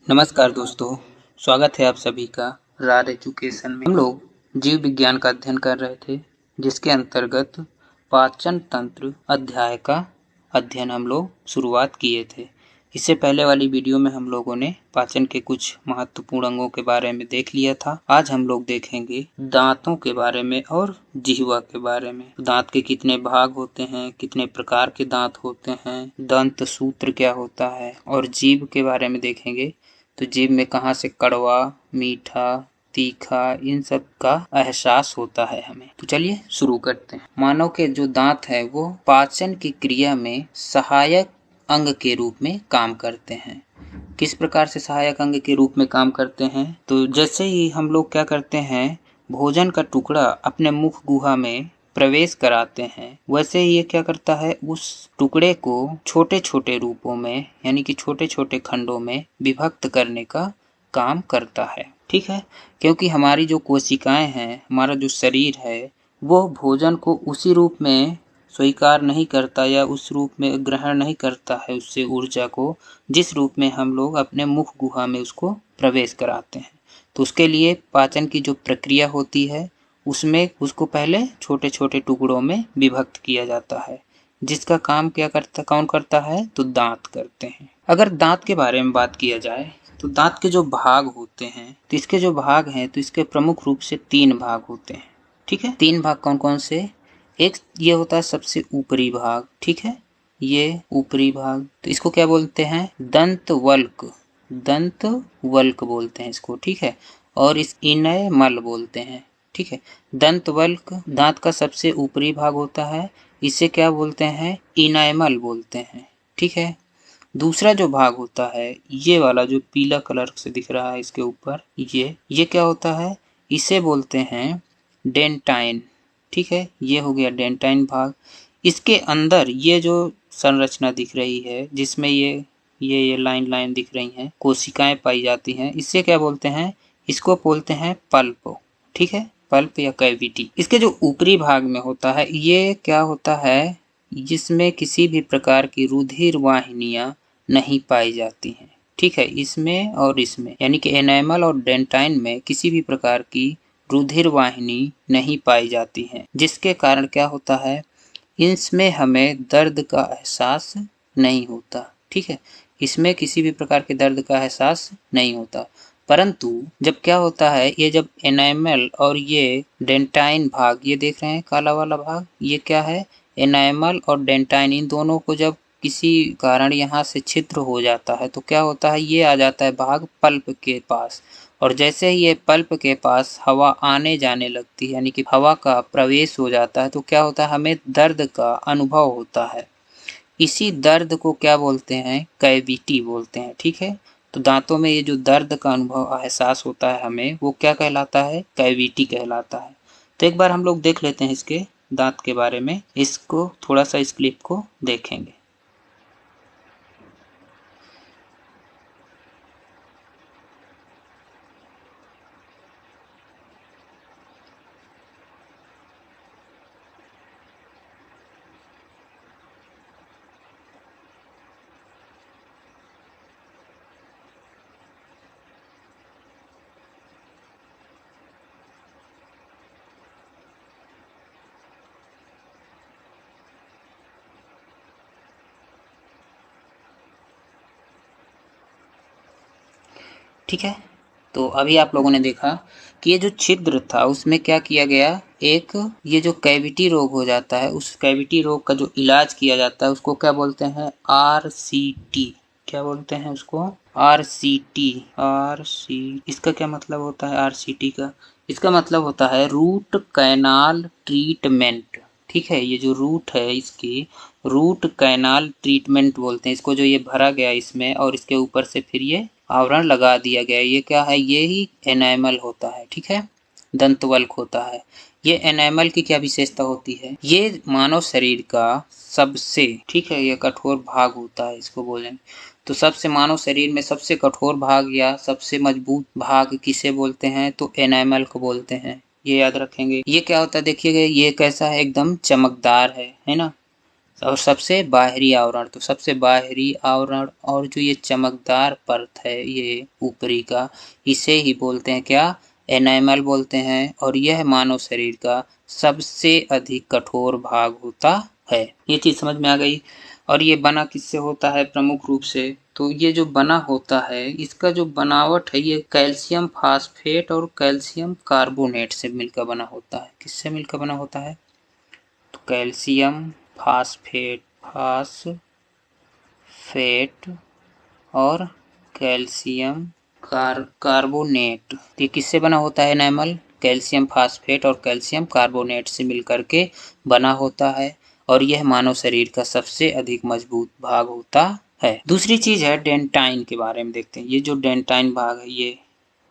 नमस्कार दोस्तों, स्वागत है आप सभी का रार एजुकेशन में। हम लोग जीव विज्ञान का अध्ययन कर रहे थे, जिसके अंतर्गत पाचन तंत्र अध्याय का अध्ययन हम लोग शुरुआत किए थे। इससे पहले वाली वीडियो में हम लोगों ने पाचन के कुछ महत्वपूर्ण अंगों के बारे में देख लिया था। आज हम लोग देखेंगे दांतों के बारे में और जिह्वा के बारे में। दांत के कितने भाग होते हैं, कितने प्रकार के दांत होते हैं, दंत सूत्र क्या होता है, और जीभ के बारे में देखेंगे। तो जीभ में कहाँ से कड़वा, मीठा, तीखा, इन सब का एहसास होता है हमें। तो चलिए शुरू करते हैं। मानव के जो दांत है वो पाचन की क्रिया में सहायक अंग के रूप में काम करते हैं। किस प्रकार से सहायक अंग के रूप में काम करते हैं? तो जैसे ही हम लोग क्या करते हैं, भोजन का टुकड़ा अपने मुख गुहा में प्रवेश कराते हैं, वैसे ही ये क्या करता है, उस टुकड़े को छोटे छोटे रूपों में यानी कि छोटे छोटे खंडों में विभक्त करने का काम करता है। ठीक है, क्योंकि हमारी जो कोशिकाएं हैं, हमारा जो शरीर है, वो भोजन को उसी रूप में स्वीकार नहीं करता या उस रूप में ग्रहण नहीं करता है उससे ऊर्जा को, जिस रूप में हम लोग अपने मुख गुहा में उसको प्रवेश कराते हैं। तो उसके लिए पाचन की जो प्रक्रिया होती है, उसमें उसको पहले छोटे छोटे टुकड़ों में विभक्त किया जाता है, जिसका काम कौन करता है? तो दांत करते हैं। अगर दांत के बारे में बात किया जाए तो दांत के जो भाग होते हैं, तो इसके जो भाग हैं, तो इसके प्रमुख रूप से 3 भाग होते हैं। ठीक है, 3 भाग कौन कौन से? एक ये होता है सबसे ऊपरी भाग। ठीक है, ये ऊपरी भाग, तो इसको क्या बोलते हैं? दंत वल्क। दंत वल्क बोलते हैं इसको। ठीक है, और इस इनैमल बोलते हैं। ठीक है, दंत वल्क दांत का सबसे ऊपरी भाग होता है, इसे क्या बोलते हैं? इनैमल बोलते हैं। ठीक है, दूसरा जो भाग होता है, ये वाला जो पीला कलर से दिख रहा है इसके ऊपर, ये क्या होता है? इसे बोलते हैं डेंटाइन। ठीक है, ये हो गया डेंटाइन भाग। इसके अंदर ये जो संरचना दिख रही है, जिसमें ये लाइन लाइन दिख रही हैं, कोशिकाएं पाई जाती हैं, इससे क्या बोलते हैं? इसको बोलते हैं पल्प। ठीक है, पल्प या कैविटी। इसके जो ऊपरी भाग में होता है, ये क्या होता है? जिसमें किसी भी प्रकार की रुधिर वाहिनियां नहीं पाई जाती हैं। ठीक है, इसमें और इसमें यानी कि एनामल और डेंटाइन में किसी भी प्रकार की रुधिर वाहिनी नहीं पाई जाती हैं, जिसके कारण क्या होता है, इसमें हमें दर्द का एहसास नहीं होता। ठीक है, इसमें किसी भी प्रकार के दर्द का एहसास नहीं होता। परंतु जब क्या होता है, ये जब एनामल और ये डेंटाइन भाग, ये देख रहे हैं काला वाला भाग, ये क्या है? एनामल और डेंटाइन, इन दोनों को जब किसी कारण यहाँ से छिद्र हो जाता है, तो क्या होता है, ये आ जाता है भाग पल्प के पास। और जैसे ही ये पल्प के पास हवा आने जाने लगती है, यानी कि हवा का प्रवेश हो जाता है, तो क्या होता है, हमें दर्द का अनुभव होता है। इसी दर्द को क्या बोलते हैं? कैविटी बोलते हैं। ठीक है, तो दांतों में ये जो दर्द का अनुभव एहसास होता है हमें, वो क्या कहलाता है? कैविटी कहलाता है। तो एक बार हम लोग देख लेते हैं इसके दांत के बारे में, इसको थोड़ा सा इस क्लिप को देखेंगे। ठीक है, तो अभी आप लोगों ने देखा कि ये जो छिद्र था उसमें क्या किया गया, एक ये जो कैविटी रोग हो जाता है, उस कैविटी रोग का जो इलाज किया जाता है उसको क्या बोलते हैं? RCT। क्या बोलते हैं उसको? RCT। इसका क्या मतलब होता है RCT का? इसका मतलब होता है रूट कैनाल ट्रीटमेंट। ठीक है, ये जो रूट है इसकी, रूट कैनाल ट्रीटमेंट बोलते हैं इसको। जो ये भरा गया इसमें और इसके ऊपर से फिर ये आवरण लगा दिया गया, ये क्या है? ये ही एनामल होता है। ठीक है, दंतवल्क होता है। ये एनामल की क्या विशेषता होती है? ये मानव शरीर का सबसे, ठीक है, ये कठोर भाग होता है, इसको बोलें तो सबसे, मानव शरीर में सबसे कठोर भाग या सबसे मजबूत भाग किसे बोलते हैं? तो एनामल को बोलते हैं। ये याद रखेंगे। ये क्या होता है देखिएगा, ये कैसा है? एकदम चमकदार है ना। और सबसे बाहरी आवरण, तो सबसे बाहरी आवरण और जो ये चमकदार परत है ये ऊपरी का, इसे ही बोलते हैं क्या, एनामल बोलते हैं। और यह मानव शरीर का सबसे अधिक कठोर भाग होता है। ये चीज समझ में आ गई। और ये बना किससे होता है प्रमुख रूप से, तो ये जो बना होता है इसका जो बनावट है ये कैल्शियम फास्फेट और कैल्शियम कार्बोनेट से मिलकर बना होता है। किससे मिलकर बना होता है, तो कैल्शियम फास्फेट और कैल्शियम कार्बोनेट, ये किससे बना होता है एनामल, कैल्शियम फास्फेट और कैल्शियम कार्बोनेट से मिलकर के बना होता है। और यह मानव शरीर का सबसे अधिक मजबूत भाग होता है। दूसरी चीज है डेंटाइन के बारे में देखते हैं। ये जो डेंटाइन भाग है ये,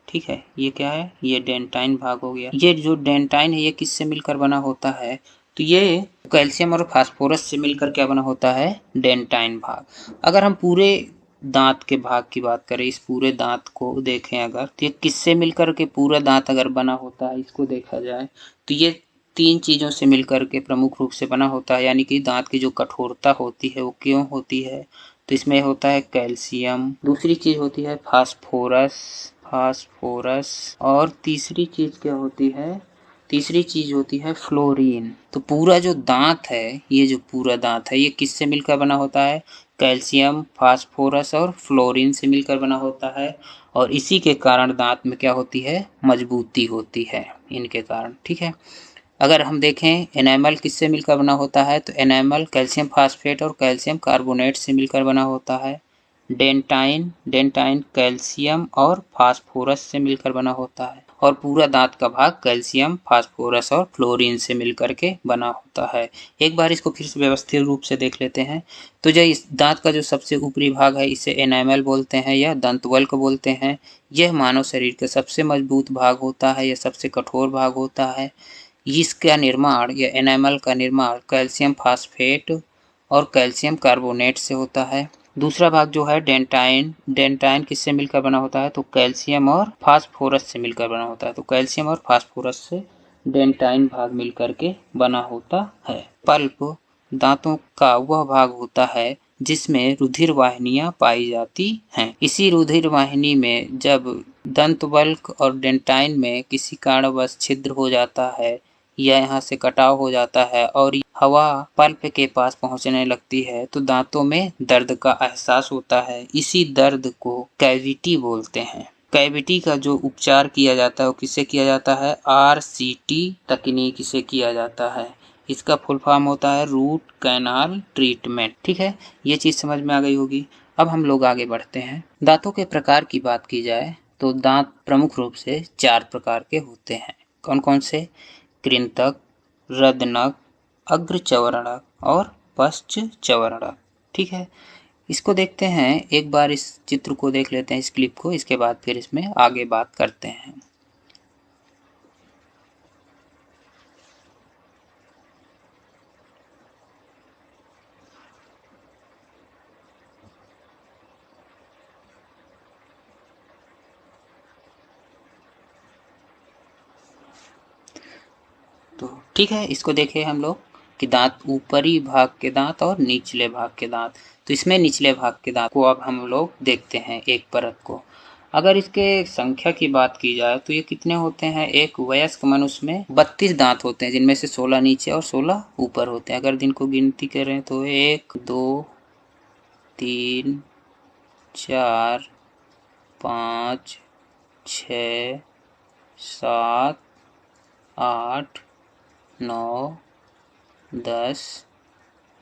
ठीक है, ये क्या है, ये डेंटाइन भाग हो गया। ये जो डेंटाइन है ये किससे मिलकर बना होता है, तो ये कैल्शियम और फास्फोरस से मिलकर क्या बना होता है, डेंटाइन भाग। अगर हम पूरे दांत के भाग की बात करें, इस पूरे दांत को देखें अगर, तो ये किससे मिलकर के पूरा दांत अगर बना होता है, इसको देखा जाए तो ये तीन चीजों से मिलकर के प्रमुख रूप से बना होता है। यानी कि दांत की जो कठोरता होती है वो क्यों होती है, तो इसमें होता है कैल्शियम, दूसरी चीज होती है फास्फोरस और तीसरी चीज क्या होती है, तीसरी चीज होती है फ्लोरीन। तो पूरा जो दांत है, ये जो पूरा दांत है ये किससे मिलकर बना होता है, कैल्शियम फास्फोरस और फ्लोरीन से मिलकर बना होता है। और इसी के कारण दांत में क्या होती है, मजबूती होती है इनके कारण, ठीक है। अगर हम देखें एनामल किससे मिलकर बना होता है, तो एनामल कैल्शियम फास्फेट और कैल्शियम कार्बोनेट से मिलकर बना होता है। डेंटाइन कैल्शियम और फास्फोरस से मिलकर बना होता है। और पूरा दांत का भाग कैल्शियम फास्फोरस और फ्लोरीन से मिलकर के बना होता है। एक बार इसको फिर से व्यवस्थित रूप से देख लेते हैं। तो जो इस दांत का जो सबसे ऊपरी भाग है इसे एनामल बोलते हैं या दंतवल्क बोलते हैं। यह मानव शरीर का सबसे मजबूत भाग होता है, यह सबसे कठोर भाग होता है। इसका निर्माण या एनामल का निर्माण कैल्शियम फास्फेट और कैल्शियम कार्बोनेट से होता है। दूसरा भाग जो है डेंटाइन किससे मिलकर बना होता है, तो कैल्शियम और फास्फोरस से मिलकर बना होता है। तो कैल्शियम और फास्फोरस से डेंटाइन भाग मिलकर के बना होता है। पल्प दांतों का वह भाग होता है जिसमें रुधिर वाहिनियां पाई जाती हैं। इसी रुधिर वाहिनी में जब दंतवल्क और डेंटाइन में किसी कारणवश छिद्र हो जाता है या यहाँ से कटाव हो जाता है और हवा पल्प के पास पहुंचने लगती है तो दांतों में दर्द का एहसास होता है। इसी दर्द को कैविटी बोलते हैं। कैविटी का जो उपचार किया जाता है वो किससे किया जाता है, RCT तकनीक से किया जाता है। इसका फुल फॉर्म होता है रूट कैनाल ट्रीटमेंट, ठीक है। ये चीज समझ में आ गई होगी। अब हम लोग आगे बढ़ते हैं। दांतों के प्रकार की बात की जाए तो दांत प्रमुख रूप से 4 प्रकार के होते हैं। कौन कौन से, कृंतक, रदनक, अग्रचर्वणक और पश्चचर्वणक, ठीक है। इसको देखते हैं, एक बार इस चित्र को देख लेते हैं, इस क्लिप को, इसके बाद फिर इसमें आगे बात करते हैं। तो ठीक है, इसको देखें हम लोग कि दांत, ऊपरी भाग के दांत और निचले भाग के दांत। तो इसमें निचले भाग के दांत को अब हम लोग देखते हैं एक परत को। अगर इसके संख्या की बात की जाए तो ये कितने होते हैं, एक वयस्क मनुष्य में 32 दांत होते हैं जिनमें से 16 नीचे और 16 ऊपर होते हैं। अगर दिन को गिनती करें तो 1 2 3 4 5 6 7 8 9 10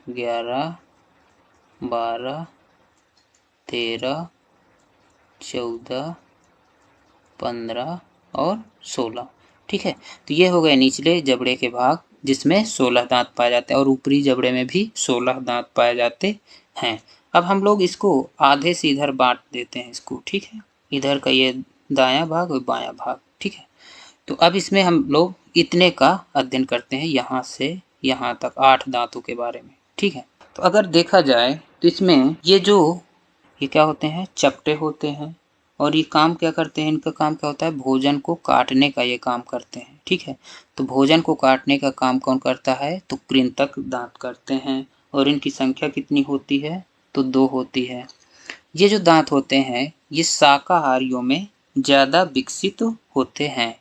11 12 13 14 15 और 16, ठीक है। तो ये हो गए निचले जबड़े के भाग जिसमें 16 दांत पाए जाते हैं और ऊपरी जबड़े में भी 16 दांत पाए जाते हैं। अब हम लोग इसको आधे से इधर बांट देते हैं इसको, ठीक है। इधर का ये दायां भाग और बायां भाग, ठीक है। तो अब इसमें हम लोग इतने का अध्ययन करते हैं, यहाँ से यहाँ तक 8 दांतों के बारे में, ठीक है। तो अगर देखा जाए तो इसमें ये क्या होते हैं, चपटे होते हैं। और ये काम क्या करते हैं, इनका काम क्या होता है, भोजन को काटने का ये काम करते हैं, ठीक है। तो भोजन को काटने का काम कौन करता है, तो कृंतक दांत करते हैं। और इनकी संख्या कितनी होती है, तो 2 होती है। ये जो दांत होते हैं ये शाकाहारियों में ज़्यादा विकसित होते हैं।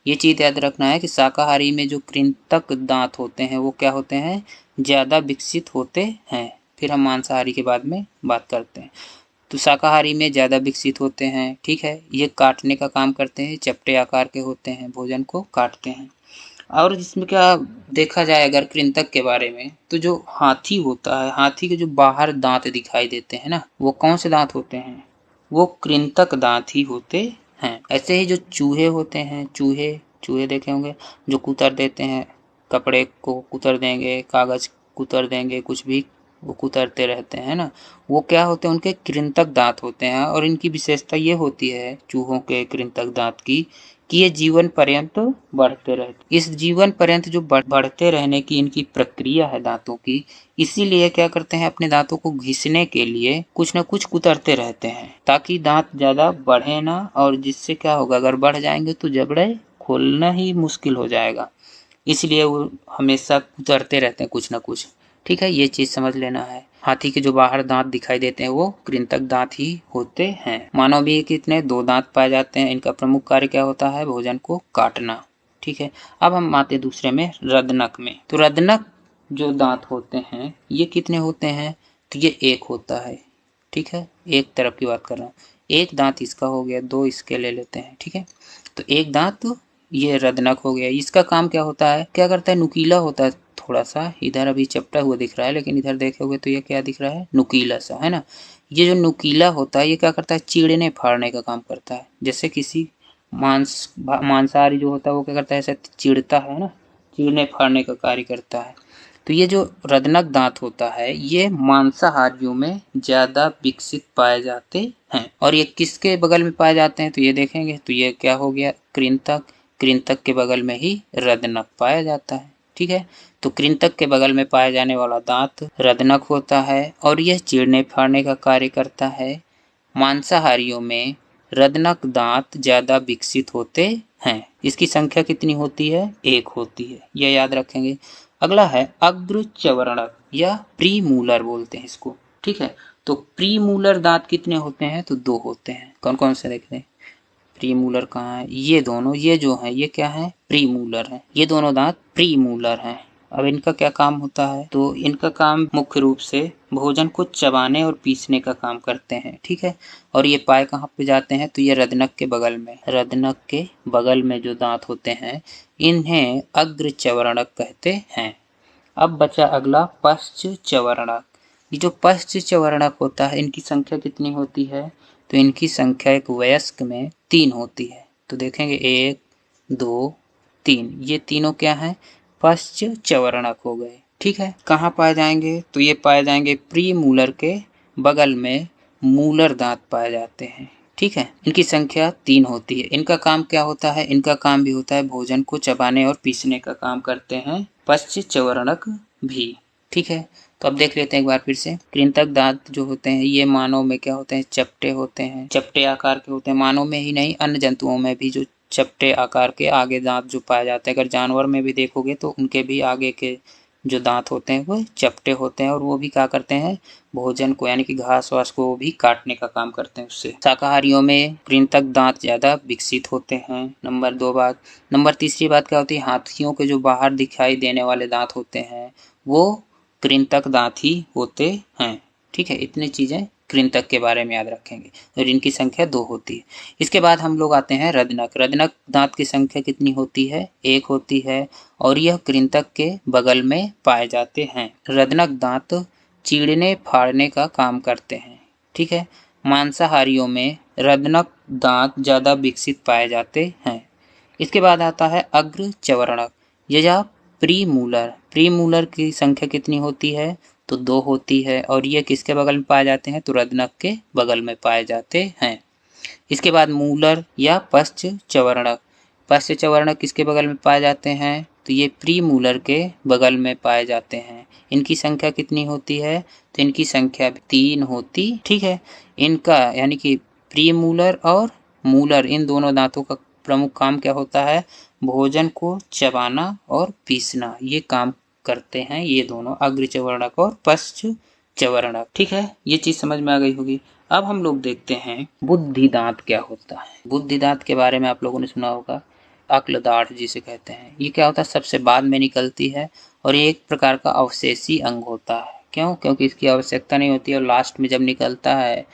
ये चीज़ याद रखना है कि शाकाहारी में जो कृंतक दांत होते हैं वो क्या होते हैं, ज़्यादा विकसित होते हैं। फिर हम मांसाहारी के बाद में बात करते हैं। तो शाकाहारी में ज़्यादा विकसित होते हैं, ठीक है। ये काटने का काम करते हैं, चपटे आकार के होते हैं, भोजन को काटते हैं। और इसमें क्या देखा जाए अगर कृंतक के बारे में, तो जो हाथी होता है, हाथी के जो बाहर दांत दिखाई देते हैं ना, वो कौन से दांत होते हैं, वो कृंतक दांत ही होते हैं। ऐसे ही जो चूहे होते हैं, चूहे चूहे देखे होंगे जो कुतर देते हैं, कपड़े को कुतर देंगे, कागज कुतर देंगे, कुछ भी वो कुतरते रहते हैं ना, वो क्या होते हैं, उनके कृंतक दांत होते हैं। और इनकी विशेषता ये होती है चूहों के कृंतक दांत की कि ये जीवन पर्यंत बढ़ते रहते। इस जीवन पर्यंत जो बढ़ते रहने की इनकी प्रक्रिया है दांतों की, इसीलिए क्या करते हैं, अपने दांतों को घिसने के लिए कुछ न कुछ कुतरते रहते हैं ताकि दांत ज्यादा बढ़े ना, और जिससे क्या होगा, अगर बढ़ जाएंगे तो जबड़े खोलना ही मुश्किल हो जाएगा। इसलिए वो हमेशा कुतरते रहते हैं कुछ ना कुछ, ठीक है। ये चीज समझ लेना है। हाथी के जो बाहर दांत दिखाई देते हैं वो कृंतक दांत ही होते हैं। मानव भी कितने 2 दांत पाए जाते हैं। इनका प्रमुख कार्य क्या होता है, भोजन को काटना, ठीक है। अब हम आते दूसरे में, रदनक में। तो रदनक जो दांत होते हैं ये कितने होते हैं, तो ये 1 होता है, ठीक है। एक तरफ की बात कर रहा हूँ, 1 दांत इसका हो गया, 2 इसके ले लेते हैं, ठीक है। तो 1 दांत ये रदनक हो गया। इसका काम क्या होता है, क्या करता है, नुकीला होता है थोड़ा सा। इधर अभी चपटा हुआ दिख रहा है, लेकिन इधर देखोगे तो ये क्या दिख रहा है, नुकीला सा, है ना। ये जो नुकीला होता है ये क्या करता है, चीरने फाड़ने का काम करता है। जैसे किसी मांसाहारी जो होता है वो क्या करता है, ऐसे चिड़ता है ना, चीरने फाड़ने का कार्य करता है। तो ये जो रदनक दांत होता है ये मांसाहारियों में ज्यादा विकसित पाए जाते हैं। और ये किसके बगल में पाए जाते हैं, तो ये देखेंगे तो ये क्या हो गया, कृंतक। कृंतक के बगल में ही रदनक पाया जाता है, ठीक है। तो कृंतक के बगल में पाया जाने वाला दांत रदनक होता है और यह चीरने फाड़ने का कार्य करता है। मांसाहारियों में रदनक दांत ज्यादा विकसित होते हैं। इसकी संख्या कितनी होती है, 1 होती है, यह याद रखेंगे। अगला है अग्रचवर्णक या प्रीमूलर बोलते हैं इसको, ठीक है। तो प्रीमूलर दांत कितने होते हैं, तो 2 होते हैं। कौन कौन से देखते हैं, प्रीमूलर कहाँ है, ये दोनों, ये जो है ये क्या है, प्रीमूलर है। ये दोनों दांत प्रीमूलर हैं। अब इनका क्या काम होता है, तो इनका काम मुख्य रूप से भोजन को चबाने और पीसने का काम करते हैं, ठीक है। और ये पाए कहाँ पे जाते हैं, तो ये रदनक के बगल में, रदनक के बगल में जो दांत होते हैं इन्हें अग्रचवर्णक कहते हैं। अब बचा अगला पश्चवर्णक। ये जो पश्चवर्णक होता है इनकी संख्या कितनी होती है, तो इनकी संख्या एक वयस्क में 3 होती है। तो देखेंगे 1 2 3, ये तीनों क्या हैं, पश्चवर्णक हो गए, ठीक है। कहाँ पाए जाएंगे, तो ये पाए जाएंगे प्रीमूलर के बगल में, मूलर दांत पाए जाते हैं, ठीक है। इनकी संख्या 3 होती है। इनका काम क्या होता है, इनका काम भी होता है भोजन को चबाने और पीसने का काम करते हैं पश्चवर्णक भी, ठीक है। तो अब देख लेते हैं एक बार फिर से। कृंतक दांत जो होते हैं ये मानव में क्या होते हैं, चपटे होते हैं, चपटे आकार के होते हैं। मानव में ही नहीं, अन्य जंतुओं में भी जो चपटे आकार के आगे दांत जो पाए जाते हैं, अगर जानवर में भी देखोगे तो उनके भी आगे के जो दांत होते हैं वो चपटे होते हैं। और वो भी क्या करते हैं, भोजन को यानी कि घास वास को भी काटने का काम करते हैं उससे। शाकाहारियों में कृंतक दांत ज्यादा विकसित होते हैं, नंबर 2 बात। नंबर तीसरी बात क्या होती है, हाथियों के जो बाहर दिखाई देने वाले दांत होते हैं वो कृंतक दांत ही होते हैं, ठीक है। इतनी चीजें कृंतक के बारे में याद रखेंगे और इनकी संख्या 2 होती है। इसके बाद हम लोग आते हैं रदनक। रदनक दांत की संख्या कितनी होती है, 1 होती है और यह कृंतक के बगल में पाए जाते हैं। रदनक दांत चीरने फाड़ने का काम करते हैं, ठीक है। मांसाहारियों में रदनक दांत ज्यादा विकसित पाए जाते हैं। इसके बाद आता है अग्रचवर्णक या प्रीमूलर। प्रीमूलर की संख्या कितनी होती है, तो 2 होती है और ये किसके बगल में पाए जाते हैं, तो रदनक के बगल में पाए जाते हैं। इसके बाद मूलर या पश्चवर्णक। पश्चवर्णक किसके बगल में पाए जाते हैं, तो ये प्रीमूलर के बगल में पाए जाते हैं। इनकी संख्या कितनी होती है, तो इनकी संख्या 3 होती, ठीक है। इनका यानी कि प्रीमूलर और मूलर इन दोनों दांतों का प्रमुख काम क्या होता है, भोजन को चबाना और पीसना, ये काम करते हैं ये दोनों, अग्र चवर्णक और पश्च चवर्णक। ठीक है, ये चीज समझ में आ गई होगी। अब हम लोग देखते हैं बुद्धि दांत क्या होता है। बुद्धि दांत के बारे में आप लोगों ने सुना होगा, अक्ल दाढ़ जिसे कहते हैं। ये क्या होता है, सबसे बाद में निकलती है और ये एक प्रकार का अवशेषी अंग होता है। क्यों? क्योंकि इसकी आवश्यकता नहीं होती और लास्ट में जब निकलता है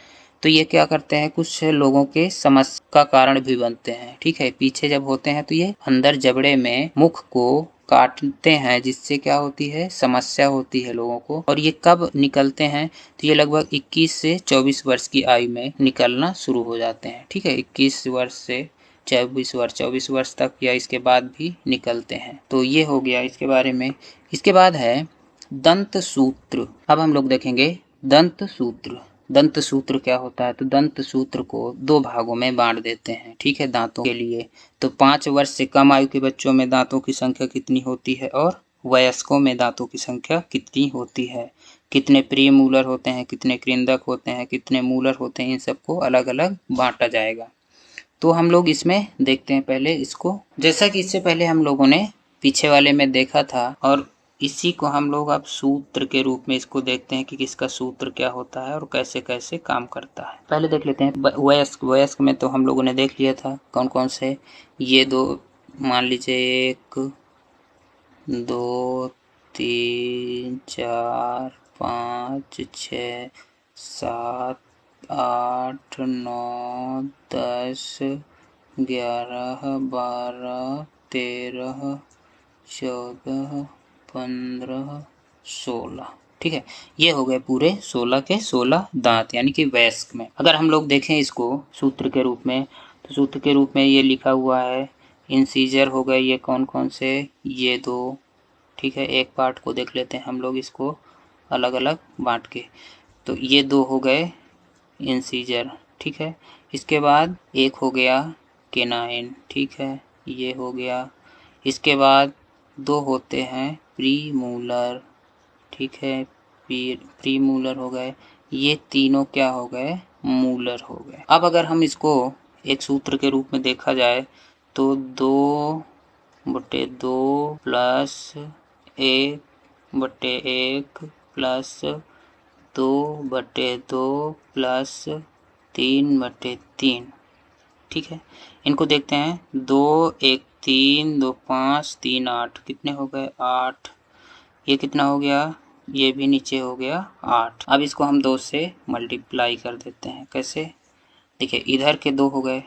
तो ये क्या करते हैं, कुछ लोगों के समस्या का कारण भी बनते हैं। ठीक है, पीछे जब होते हैं तो ये अंदर जबड़े में मुख को काटते हैं, जिससे क्या होती है, समस्या होती है लोगों को। और ये कब निकलते हैं, तो ये लगभग 21 से 24 वर्ष की आयु में निकलना शुरू हो जाते हैं। ठीक है, 21 वर्ष से 24 वर्ष तक या इसके बाद भी निकलते हैं। तो ये हो गया इसके बारे में। इसके बाद है दंत सूत्र। अब हम लोग देखेंगे दंत सूत्र। दंत सूत्र क्या होता है, तो दंत सूत्र को 2 भागों में बांट देते हैं। ठीक है, दांतों के लिए। तो 5 वर्ष से कम आयु के बच्चों में दांतों की संख्या कितनी होती है और वयस्कों में दांतों की संख्या कितनी होती है, कितने प्री मूलर होते हैं, कितने कृंदक होते हैं, कितने मूलर होते हैं, इन सबको अलग अलग बांटा जाएगा। तो हम लोग इसमें देखते हैं पहले इसको, जैसा कि इससे पहले हम लोगों ने पीछे वाले में देखा था, और इसी को हम लोग अब सूत्र के रूप में इसको देखते हैं कि किसका सूत्र क्या होता है और कैसे कैसे काम करता है। पहले देख लेते हैं वयस्क। वयस्क में तो हम लोगों ने देख लिया था कौन कौन से, ये 2 मान लीजिए, 1 2 3 4 5 6 7 8 9 10 11 12 13 14 15 16। ठीक है, ये हो गए पूरे 16 के 16 दांत, यानी कि वयस्क में। अगर हम लोग देखें इसको सूत्र के रूप में, तो सूत्र के रूप में ये लिखा हुआ है, इंसीजर हो गए ये कौन कौन से, ये 2। ठीक है, एक पार्ट को देख लेते हैं हम लोग इसको अलग अलग बांट के। तो ये 2 हो गए इंसीजर। ठीक है, इसके बाद एक हो गया केनाइन। ठीक है, ये हो गया। इसके बाद 2 होते हैं प्री मूलर। ठीक है, प्री मूलर हो गए। ये तीनों क्या हो गए, मूलर हो गए। अब अगर हम इसको एक सूत्र के रूप में देखा जाए तो 2/2 प्लस 1/1 प्लस 2/2 प्लस 3/3। ठीक है, इनको देखते हैं। 2 1 3 2 5 3 8, कितने हो गए, 8। ये कितना हो गया, ये भी नीचे हो गया 8। अब इसको हम 2 से मल्टीप्लाई कर देते हैं। कैसे, देखिए इधर के 2 हो गए,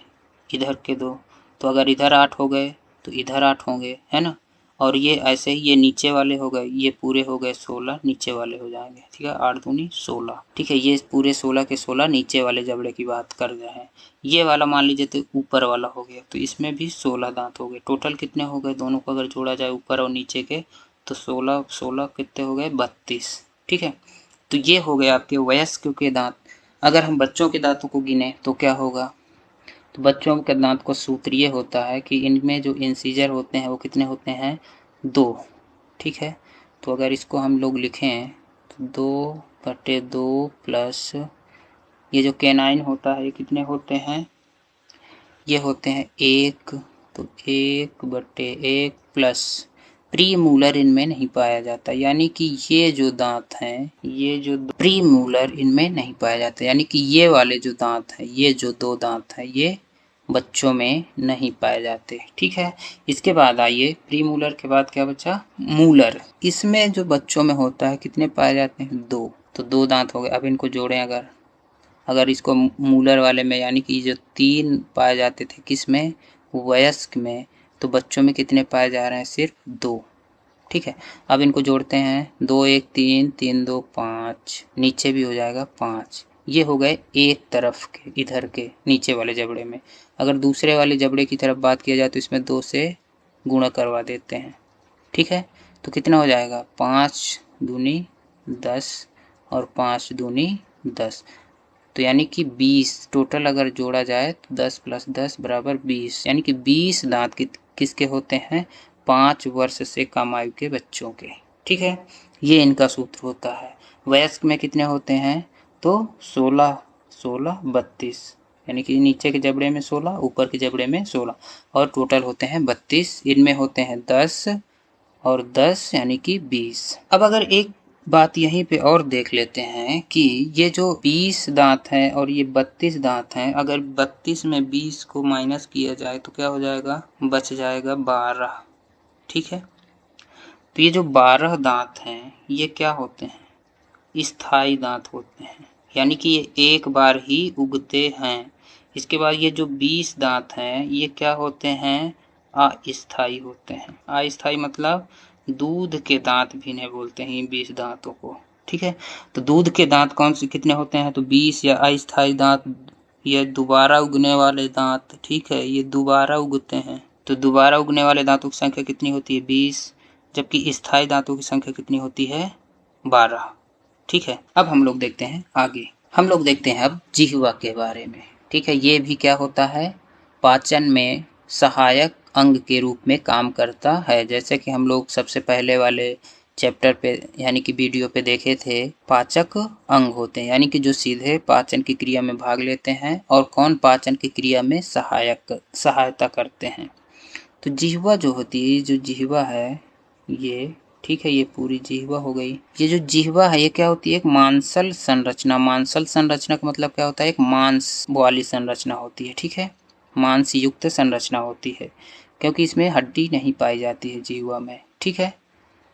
इधर के 2, तो अगर इधर 8 हो गए तो इधर 8 होंगे, है ना। और ये ऐसे ही ये नीचे वाले हो गए, ये पूरे हो गए 16, नीचे वाले हो जाएंगे। ठीक है, 8 दूनी 16। ठीक है, ये पूरे 16 के 16 नीचे वाले जबड़े की बात कर रहे हैं। ये वाला मान लीजिए तो ऊपर वाला हो गया, तो इसमें भी 16 दांत हो गए। टोटल कितने हो गए, दोनों को अगर जोड़ा जाए ऊपर और नीचे के, तो 16 16 कितने हो गए, 32। ठीक है, तो ये हो गए आपके वयस्क के दांत। अगर हम बच्चों के दांतों को गिने तो क्या होगा, तो बच्चों के दांत को सूत्र ये होता है कि इनमें जो इंसीजर होते हैं वो कितने होते हैं, 2। ठीक है, तो अगर इसको हम लोग लिखें तो 2/2 प्लस ये जो केनाइन होता है ये कितने होते हैं, ये होते हैं 1। तो 1/1 प्लस प्री मूलर इनमें नहीं पाया जाता, यानी कि ये जो दांत हैं, ये जो प्री मूलर इनमें नहीं पाया जाता, यानी कि ये वाले जो दांत हैं, ये जो 2 दांत हैं, ये बच्चों में नहीं पाए जाते। ठीक है, इसके बाद आइए प्री मूलर के बाद क्या बचा, मूलर। इसमें जो बच्चों में होता है कितने पाए जाते हैं, 2। तो 2 दांत हो गए। अब इनको जोड़ें, अगर इसको मूलर वाले में, यानी कि जो 3 पाए जाते थे किस में, वयस्क में, तो बच्चों में कितने पाए जा रहे हैं, सिर्फ 2। ठीक है, अब इनको जोड़ते हैं, 2 1 3 3 2 5, नीचे भी हो जाएगा 5। ये हो गए एक तरफ के, इधर के नीचे वाले जबड़े में। अगर दूसरे वाले जबड़े की तरफ बात किया जाए तो इसमें 2 से गुणा करवा देते हैं। ठीक है, तो कितना हो जाएगा, 5 दूनी 10 और 5 दूनी 10, तो यानी कि 20। टोटल अगर जोड़ा जाए तो 10 + 10 = 20, यानी कि 20 दांत किसके होते हैं, 5 वर्ष से कम आयु के बच्चों के। ठीक है, ये इनका सूत्र होता है। वयस्क में कितने होते हैं, तो 16 16 32, यानी कि नीचे के जबड़े में 16, ऊपर के जबड़े में 16, और टोटल होते हैं 32। इनमें होते हैं 10 और 10 यानी कि 20। अब अगर एक बात यहीं पे और देख लेते हैं कि ये जो 20 दांत हैं और ये 32 दांत हैं, अगर 32 में 20 को माइनस किया जाए तो क्या हो जाएगा, बच जाएगा 12। ठीक है, तो ये जो 12 दांत हैं ये क्या होते हैं, स्थायी दांत होते हैं, यानी कि ये एक बार ही उगते हैं। इसके बाद ये जो 20 दांत हैं ये क्या होते हैं, अस्थायी होते हैं। अस्थायी मतलब दूध के दांत भी नहीं बोलते हैं 20 दांतों को। ठीक है, तो दूध के दांत कौन से कितने होते हैं, तो 20 या अस्थायी दांत, ये दोबारा उगने वाले दांत। ठीक है, ये दोबारा उगते हैं, तो दोबारा उगने वाले दांतों की संख्या कितनी होती है, 20, जबकि स्थायी दांतों की संख्या कितनी होती है, 12। ठीक है, अब हम लोग देखते हैं आगे, हम लोग देखते हैं अब जिह्वा के बारे में। ठीक है, ये भी क्या होता है, पाचन में सहायक अंग के रूप में काम करता है। जैसे कि हम लोग सबसे पहले वाले चैप्टर पे यानी कि वीडियो पे देखे थे, पाचक अंग होते हैं यानी कि जो सीधे पाचन की क्रिया में भाग लेते हैं और कौन पाचन की क्रिया में सहायता करते हैं। तो जिह्वा जो होती है, जो जिह्वा है ये, ठीक है, ये पूरी जिह्वा हो गई। ये जो जिह्वा है ये क्या होती है, एक मांसल संरचना। मांसल संरचना का मतलब क्या होता है, एक मांस वाली संरचना होती है। ठीक है, मांस युक्त संरचना होती है, क्योंकि इसमें हड्डी नहीं पाई जाती है जिह्वा में। ठीक है,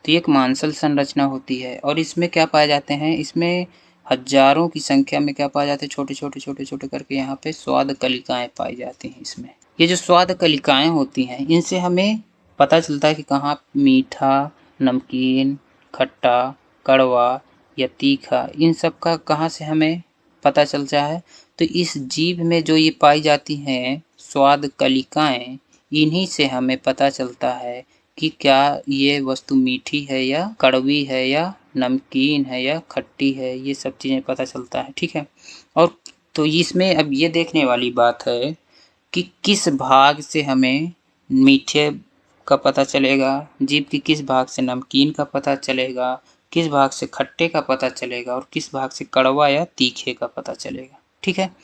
तो ये एक मांसल संरचना होती है और इसमें क्या पाए जाते हैं, इसमें हजारों की संख्या में क्या पाए जाते हैं, छोटे छोटे छोटे छोटे करके यहाँ पे स्वाद कलिकाएं पाई जाती हैं इसमें। ये जो स्वाद कलिकाएं होती हैं इनसे हमें पता चलता है कि कहाँ मीठा, नमकीन, खट्टा, कड़वा या तीखा, इन सब का कहाँ से हमें पता चलता है, तो इस जीभ में जो ये पाई जाती हैं स्वाद कलिकाएं, इन्हीं से हमें पता चलता है कि क्या ये वस्तु मीठी है या कड़वी है या नमकीन है या खट्टी है, ये सब चीज़ें पता चलता है। ठीक है, और तो इसमें अब ये देखने वाली बात है कि किस भाग से हमें मीठे का पता चलेगा, जीभ की किस भाग से नमकीन का पता चलेगा, किस भाग से खट्टे का पता चलेगा और किस भाग से कड़वा या तीखे का पता चलेगा। ठीक है,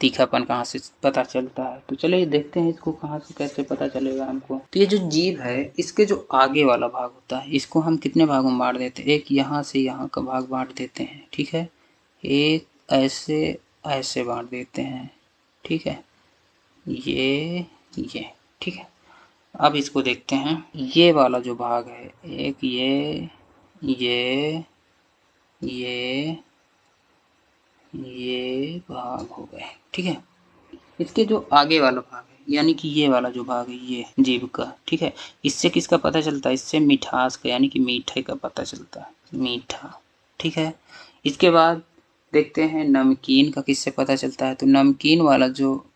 तीखापन कहाँ से पता चलता है, तो चलिए देखते हैं इसको कहाँ से कैसे पता चलेगा हमको। तो ये जो जीभ है इसके जो आगे वाला भाग होता है इसको हम कितने भागों में बांट देते हैं, एक यहाँ से यहाँ का भाग बांट देते हैं। ठीक है, एक ऐसे ऐसे बांट देते हैं। ठीक है, ये ठीक है, अब इसको देखते हैं, ये वाला जो भाग है, एक ये ये भाग हो गए। ठीक है, इसके जो आगे वाला भाग है यानी कि ये वाला जो भाग है ये जीभ का, ठीक है, इससे किसका पता चलता है, इससे मिठास का यानी कि मीठे का पता चलता है, मीठा। ठीक है, इसके बाद देखते हैं नमकीन का किससे पता चलता है, तो नमकीन वाला जो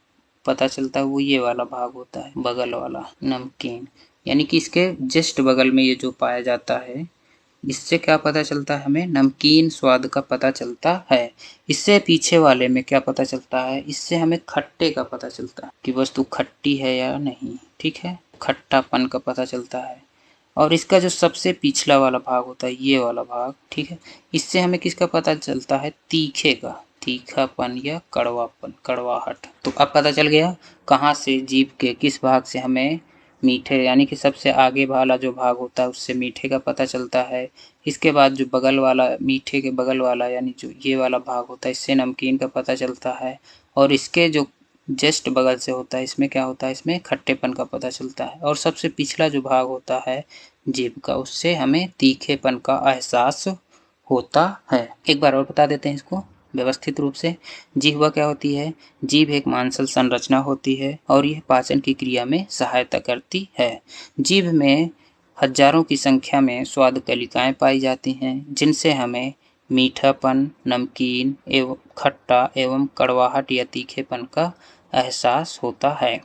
पता चलता है वो ये वाला भाग होता है, बगल वाला नमकीन, यानी कि इसके जस्ट बगल में ये जो पाया जाता है, इससे क्या पता चलता है, हमें नमकीन स्वाद का पता चलता है। इससे पीछे वाले में क्या पता चलता है, इससे हमें खट्टे का पता चलता है कि वस्तु खट्टी है या नहीं। ठीक है, खट्टापन का पता चलता है। और इसका जो सबसे पिछला वाला भाग होता है ये वाला भाग, ठीक है, इससे हमें किसका पता चलता है, तीखे का, तीखापन या कड़वापन, कड़वाहट। तो अब पता चल गया कहाँ से, जीभ के किस भाग से हमें मीठे यानी कि सबसे आगे वाला जो भाग होता है उससे मीठे का पता चलता है। इसके बाद जो बगल वाला, मीठे के बगल वाला यानी जो ये वाला भाग होता है इससे नमकीन का पता चलता है। और इसके जो जस्ट बगल से होता है इसमें क्या होता है, इसमें खट्टेपन का पता चलता है। और सबसे पिछला जो भाग होता है जीभ का, उससे हमें तीखेपन का एहसास होता है। एक बार और बता देते हैं इसको व्यवस्थित रूप से। जिह्वा क्या होती है, जीभ एक मांसल संरचना होती है और यह पाचन की क्रिया में सहायता करती है। जीभ में हजारों की संख्या में स्वाद कलिकाएं पाई जाती हैं जिनसे हमें मीठापन, नमकीन एवं खट्टा एवं कड़वाहट या तीखेपन का एहसास होता है।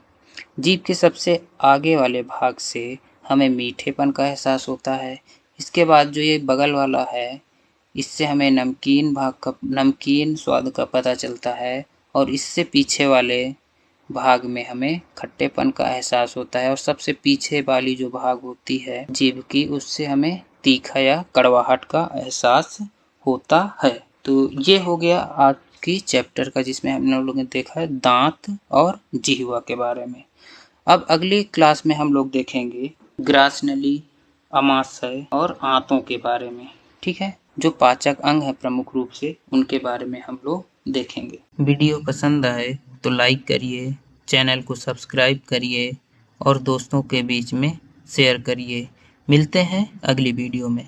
जीभ के सबसे आगे वाले भाग से हमें मीठेपन का एहसास होता है। इसके बाद जो ये बगल वाला है इससे हमें नमकीन स्वाद का पता चलता है। और इससे पीछे वाले भाग में हमें खट्टेपन का एहसास होता है। और सबसे पीछे वाली जो भाग होती है जीभ की, उससे हमें तीखा या कड़वाहट का एहसास होता है। तो ये हो गया आज की चैप्टर का, जिसमें हम लोगों ने देखा है दांत और जिह्वा के बारे में। अब अगली क्लास में हम लोग देखेंगे ग्रास नली, अमाशय और आंतों के बारे में। ठीक है, जो पाचक अंग है प्रमुख रूप से उनके बारे में हम लोग देखेंगे। वीडियो पसंद आए तो लाइक करिए, चैनल को सब्सक्राइब करिए और दोस्तों के बीच में शेयर करिए। मिलते हैं अगली वीडियो में।